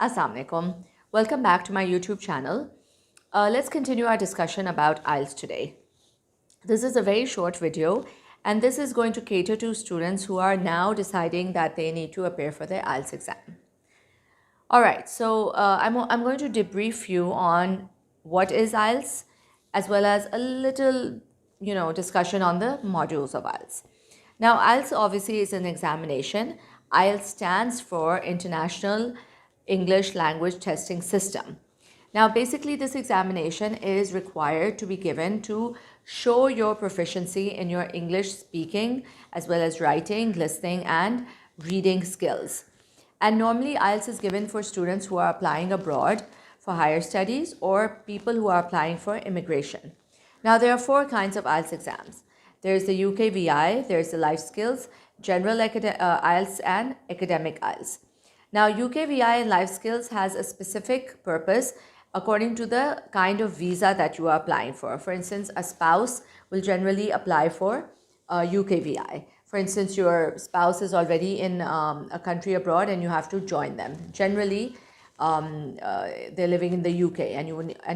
Assalamu alaikum. Welcome back to my YouTube channel. Let's continue our discussion about IELTS today. This is a very short video and this is going to cater to students who are now deciding that they need to appear for their IELTS exam. Alright, so I'm going to debrief you on what is IELTS as well as a little, discussion on the modules of IELTS. Now, IELTS obviously is an examination. IELTS stands for International English Language Testing System. Now, basically, this examination is required to be given to show your proficiency in your English speaking as well as writing, listening, and reading skills. And normally, IELTS is given for students who are applying abroad for higher studies or people who are applying for immigration. Now, there are four kinds of IELTS exams. There's the UK VI, there's the life skills, general IELTS, and academic IELTS. Now, UK VI and life skills has a specific purpose according to the kind of visa that you are applying for. For instance, a spouse will generally apply for UK VI. For instance, your spouse is already in a country abroad and you have to join them. Generally, they're living in the UK and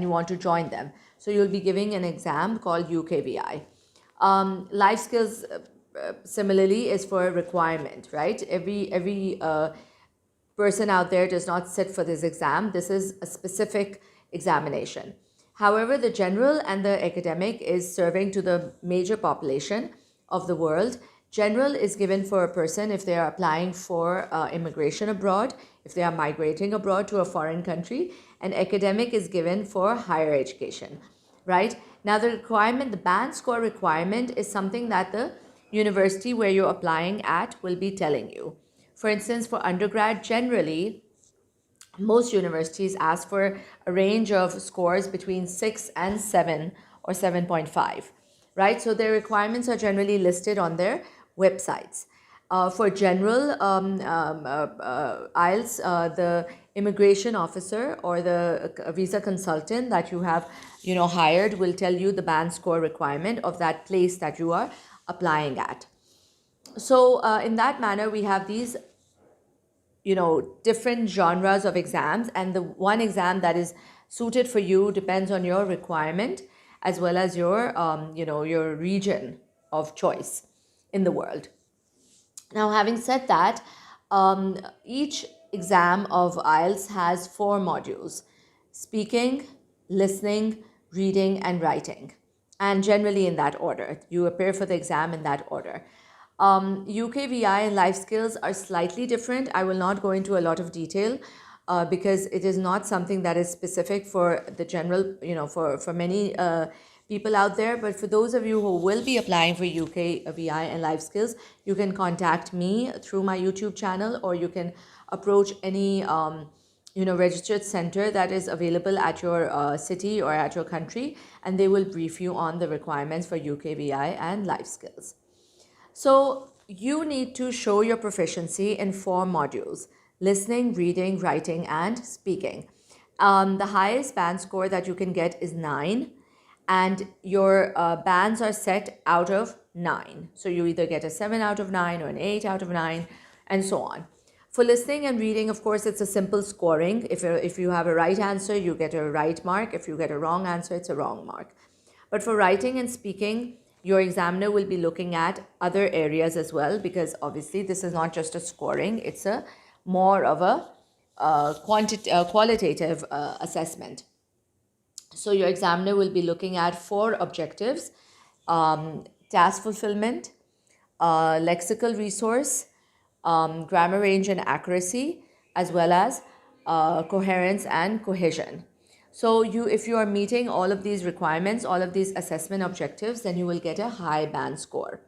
you want to join them. So you'll be giving an exam called UK VI. Life skills, similarly, is for a requirement, right? Every person out there does not sit for this exam. This is a specific examination. However, the general and the academic is serving to the major population of the world. General is given for a person if they are applying for immigration abroad, if they are migrating abroad to a foreign country, and academic is given for higher education, right? Now, the requirement, the band score requirement is something that the university where you're applying at will be telling you. For instance, for undergrad, generally, most universities ask for a range of scores between 6 and 7 or 7.5, right? So their requirements are generally listed on their websites. For general IELTS, the immigration officer or the visa consultant that you have, hired will tell you the band score requirement of that place that you are applying at. So in that manner, we have these, different genres of exams, and the one exam that is suited for you depends on your requirement as well as your, your region of choice in the world. Now, having said that, each exam of IELTS has 4 modules: speaking, listening, reading, and writing. And generally in that order. You appear for the exam in that order. UK VI and life skills are slightly different. I will not go into a lot of detail because it is not something that is specific for the general, for many people out there. But for those of you who will be applying for UK VI and life skills, you can contact me through my YouTube channel, or you can approach any registered center that is available at your city or at your country, and they will brief you on the requirements for UK VI and life skills. So you need to show your proficiency in 4 modules: listening, reading, writing, and speaking. The highest band score that you can get is 9, and your bands are set out of 9. So you either get a 7 out of 9 or an 8 out of 9, and so on. For listening and reading, of course, it's a simple scoring. If you have a right answer, you get a right mark. If you get a wrong answer, it's a wrong mark. But for writing and speaking, your examiner will be looking at other areas as well, because obviously this is not just a scoring, it's a more of a qualitative assessment. So your examiner will be looking at 4 objectives: task fulfillment, lexical resource, grammar range and accuracy, as well as coherence and cohesion. So if you are meeting all of these requirements, all of these assessment objectives, then you will get a high band score,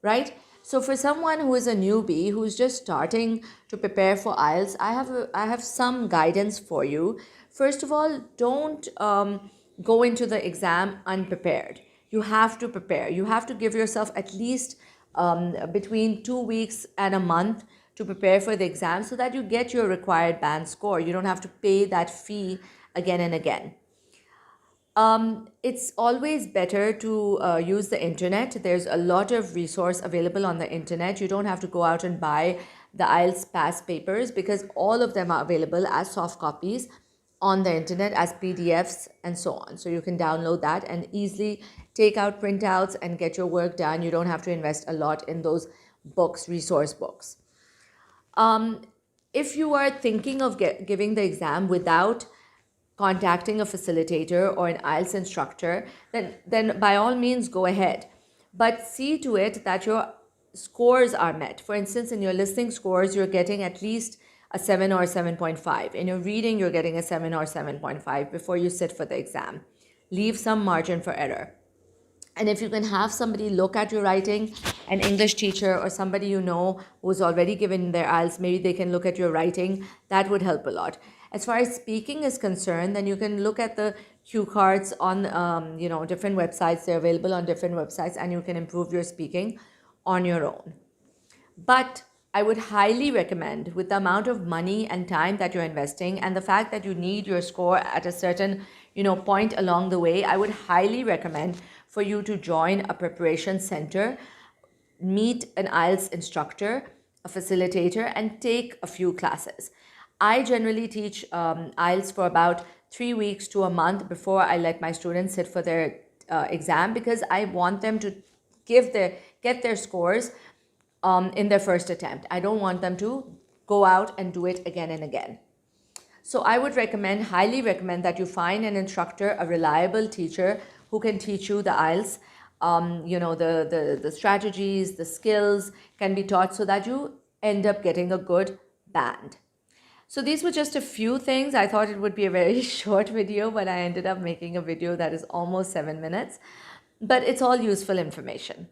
right? So for someone who is a newbie, who's just starting to prepare for IELTS, I have some guidance for you. First of all, don't go into the exam unprepared. You have to prepare. You have to give yourself at least between 2 weeks and a month to prepare for the exam so that you get your required band score. You don't have to pay that fee again and again. It's always better to use the internet. There's a lot of resource available on the internet. You don't have to go out and buy the IELTS pass papers, because all of them are available as soft copies on the internet as PDFs and so on. So you can download that and easily take out printouts and get your work done. You don't have to invest a lot in those books, resource books. If you are thinking of giving the exam without contacting a facilitator or an IELTS instructor, then by all means go ahead. But see to it that your scores are met. For instance, in your listening scores, you're getting at least a 7 or 7.5. In your reading, you're getting a 7 or 7.5 before you sit for the exam. Leave some margin for error. And if you can have somebody look at your writing, an English teacher or somebody you know who's already given their IELTS, maybe they can look at your writing, that would help a lot. As far as speaking is concerned, then you can look at the cue cards on different websites. They're available on different websites, and you can improve your speaking on your own. But I would highly recommend, with the amount of money and time that you're investing and the fact that you need your score at a certain point along the way, I would highly recommend for you to join a preparation center, meet an IELTS instructor, a facilitator, and take a few classes. I generally teach IELTS for about 3 weeks to a month before I let my students sit for their exam, because I want them to get their scores in their first attempt. I don't want them to go out and do it again and again. So I would highly recommend that you find an instructor, a reliable teacher who can teach you the IELTS. The strategies, the skills can be taught so that you end up getting a good band. So these were just a few things. I thought it would be a very short video, but I ended up making a video that is almost 7 minutes. But it's all useful information.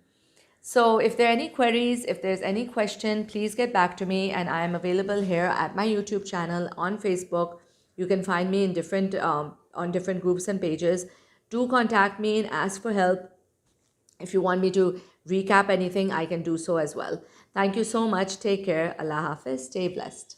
So if there are any queries, if there's any question, please get back to me, and I am available here at my YouTube channel, on Facebook. You can find me in on different groups and pages. Do contact me and ask for help. If you want me to recap anything, I can do so as well. Thank you so much. Take care. Allah Hafiz. Stay blessed.